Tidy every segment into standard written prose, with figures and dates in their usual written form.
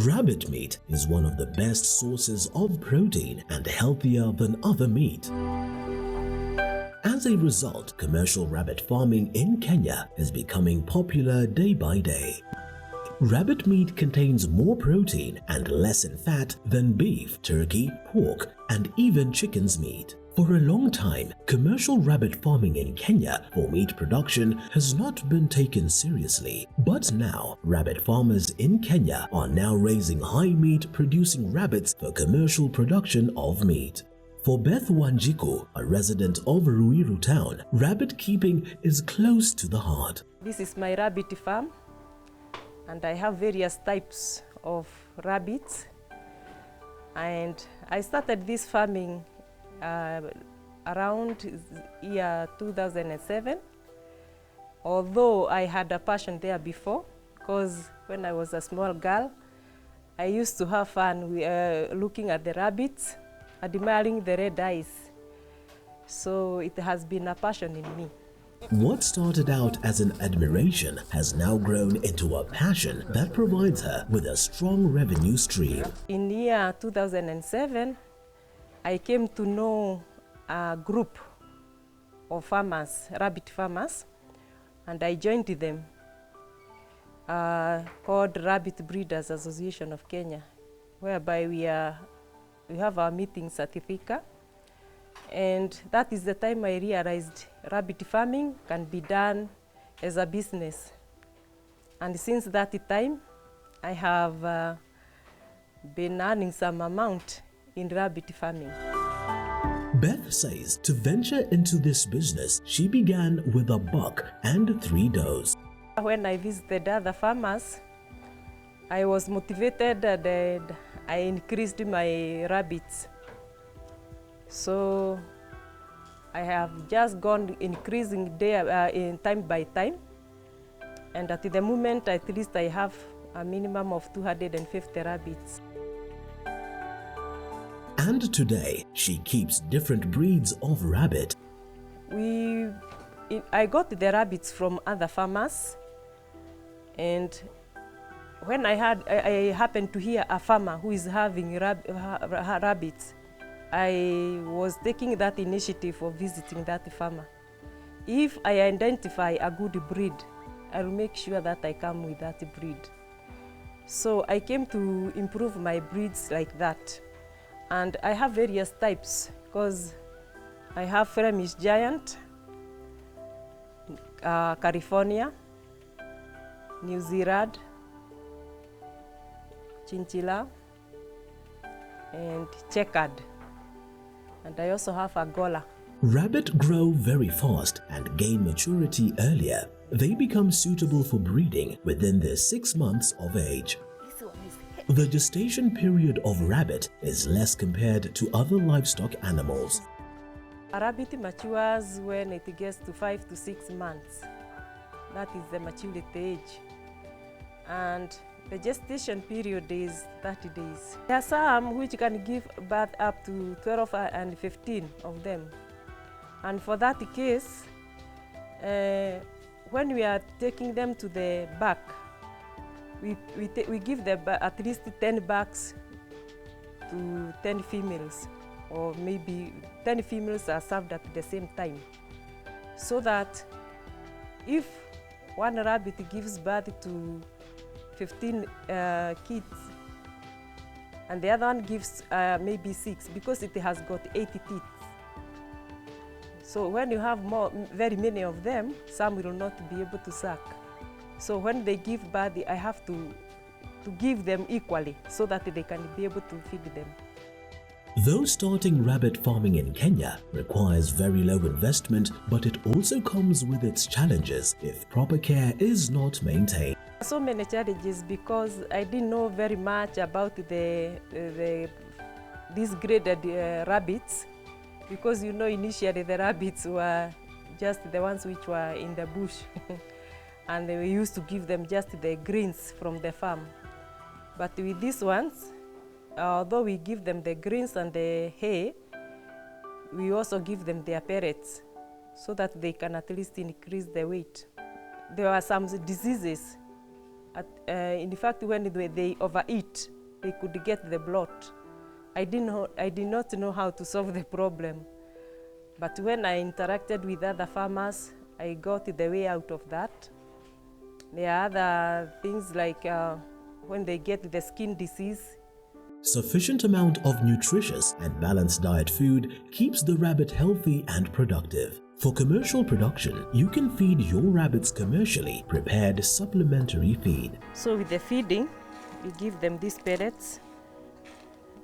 Rabbit meat is one of the best sources of protein and healthier than other meat. As a result, commercial rabbit farming in Kenya is becoming popular day by day. Rabbit meat contains more protein and less in fat than beef, turkey, pork, and even chicken's meat. For a long time, commercial rabbit farming in Kenya for meat production has not been taken seriously. But now, rabbit farmers in Kenya are now raising high meat producing rabbits for commercial production of meat. For Beth Wanjiku, a resident of Ruiru town, rabbit keeping is close to the heart. This is my rabbit farm, and I have various types of rabbits. And I started this farming around year 2007, although I had a passion there before, because when I was a small girl, I used to have fun looking at the rabbits, admiring the red eyes. So it has been a passion in me. What started out as an admiration has now grown into a passion that provides her with a strong revenue stream. In year 2007, I came to know a group of farmers, rabbit farmers, and I joined them called Rabbit Breeders Association of Kenya, whereby we have our meetings at Ithika. And that is the time I realized rabbit farming can be done as a business. And since that time, I have been earning some amount in rabbit farming. Beth says to venture into this business, she began with a buck and 3 does. When I visited other farmers, I was motivated and I increased my rabbits. So I have just gone increasing in time by time. And at the moment, at least I have a minimum of 250 rabbits. And today, she keeps different breeds of rabbit. I got the rabbits from other farmers, and when I happened to hear a farmer who is having rabbits, I was taking that initiative of visiting that farmer. If I identify a good breed, I will make sure that I come with that breed. So I came to improve my breeds like that. And I have various types, because I have Flemish Giant, California, New Zealand, Chinchilla, and Checkered. And I also have Angola. Rabbit grow very fast and gain maturity earlier. They become suitable for breeding within their 6 months of age. The gestation period of rabbit is less compared to other livestock animals. A rabbit matures when it gets to 5 to 6 months. That is the maturity age. And the gestation period is 30 days. There are some which can give birth up to 12 and 15 of them. And for that case, when we are taking them to the back, we give them at least 10 bucks to 10 females, or maybe 10 females are served at the same time. So that if one rabbit gives birth to 15 kids, and the other one gives maybe 6, because it has got 80 teeth. So when you have very many of them, some will not be able to suck. So when they give birth, I have to give them equally so that they can be able to feed them. Though starting rabbit farming in Kenya requires very low investment, but it also comes with its challenges if proper care is not maintained. So many challenges, because I didn't know very much about these graded rabbits, because initially the rabbits were just the ones which were in the bush. And we used to give them just the greens from the farm. But with these ones, although we give them the greens and the hay, we also give them their pellets so that they can at least increase the weight. There are some diseases In fact, when they overeat, they could get the bloat. I did not know how to solve the problem. But when I interacted with other farmers, I got the way out of that. There are other things like when they get the skin disease. Sufficient amount of nutritious and balanced diet food keeps the rabbit healthy and productive. For commercial production, you can feed your rabbits commercially prepared supplementary feed. So with the feeding, we give them these pellets.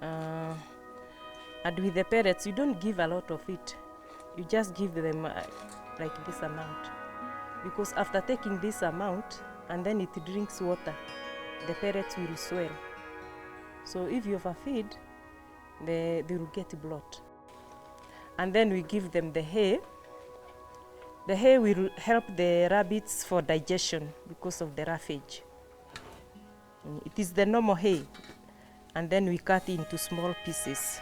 And with the pellets, you don't give a lot of it. You just give them like this amount. Because after taking this amount, and then it drinks water, the pellets will swell. So if you overfeed, they will get bloat. And then we give them the hay. The hay will help the rabbits for digestion because of the roughage. It is the normal hay, and then we cut into small pieces.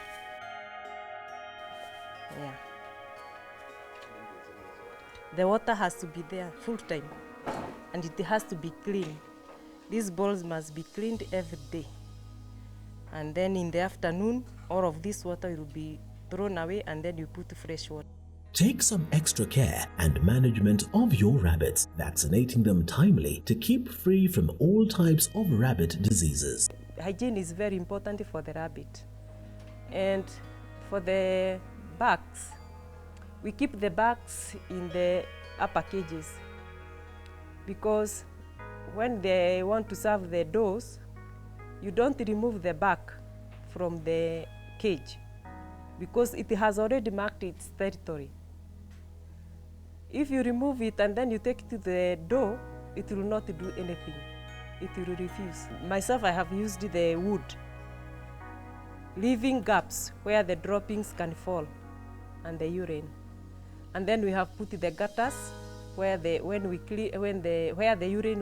Yeah. The water has to be there full time, and it has to be clean. These bowls must be cleaned every day. And then in the afternoon, all of this water will be thrown away, and then you put fresh water. Take some extra care and management of your rabbits, vaccinating them timely to keep free from all types of rabbit diseases. Hygiene is very important for the rabbit. And for the bags, we keep the bags in the upper cages, because when they want to serve the doors, you don't remove the back from the cage because it has already marked its territory. If you remove it and then you take it to the door, it will not do anything. It will refuse. Myself, I have used the wood, leaving gaps where the droppings can fall and the urine. And then we have put the gutters where the urine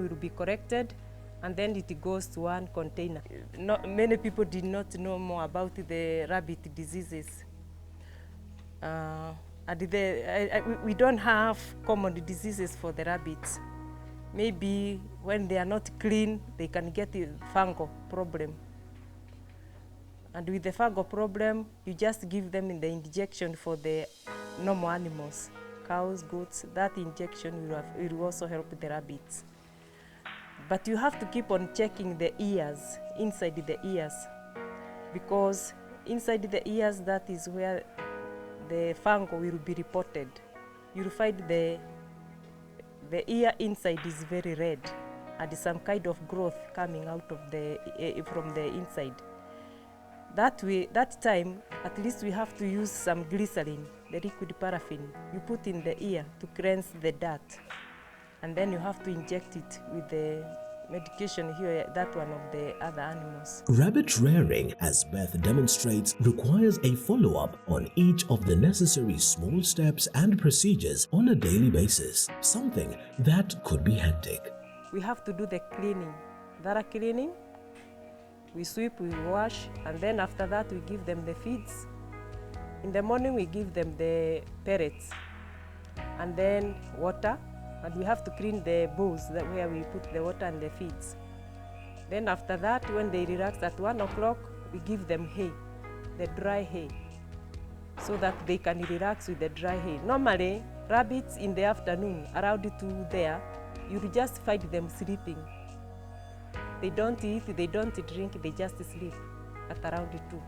will be collected, and then it goes to one container. Many people did not know more about the rabbit diseases. We don't have common diseases for the rabbits. Maybe when they are not clean, they can get a fungal problem. And with the fungal problem, you just give them the injection for the normal animals, cows, goats. That injection will also help the rabbits. But you have to keep on checking the ears, inside the ears, because inside the ears, that is where the fungal will be reported. You'll find the ear inside is very red, and some kind of growth coming out of from the inside. That time, at least we have to use some glycerin, the liquid paraffin. You put in the ear to cleanse the dirt, and then you have to inject it with the medication here, that one of the other animals. Rabbit rearing, as Beth demonstrates, requires a follow-up on each of the necessary small steps and procedures on a daily basis, something that could be hectic. We have to do the cleaning, thorough cleaning. We sweep, we wash, and then after that we give them the feeds. In the morning we give them the pellets, and then water. And we have to clean the bowls where we put the water and the feeds. Then after that, when they relax at 1 o'clock, we give them hay, the dry hay, so that they can relax with the dry hay. Normally, rabbits in the afternoon, around 2 there, you just find them sleeping. They don't eat, they don't drink, they just sleep at around 2.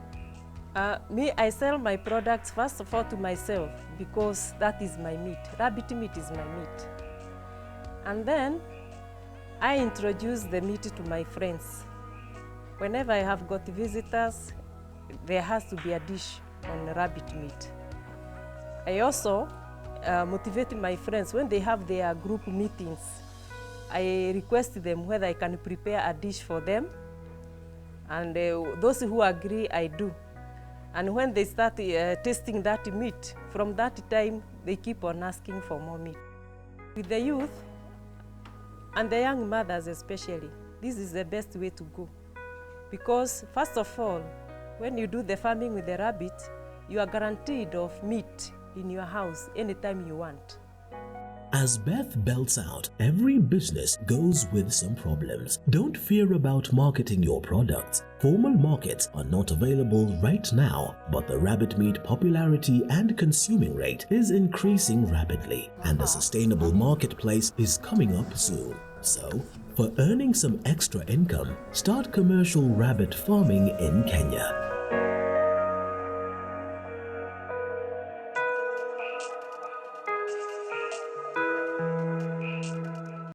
I sell my products first of all to myself, because that is my meat. Rabbit meat is my meat. And then I introduce the meat to my friends. Whenever I have got visitors, there has to be a dish on rabbit meat. I also motivate my friends when they have their group meetings. I request them whether I can prepare a dish for them, and those who agree, I do. And when they start tasting that meat, from that time, they keep on asking for more meat. With the youth, and the young mothers especially, this is the best way to go. Because first of all, when you do the farming with the rabbit, you are guaranteed of meat in your house anytime you want. As Beth belts out, every business goes with some problems. Don't fear about marketing your products. Formal markets are not available right now, but the rabbit meat popularity and consuming rate is increasing rapidly, and a sustainable marketplace is coming up soon. So, for earning some extra income, start commercial rabbit farming in Kenya.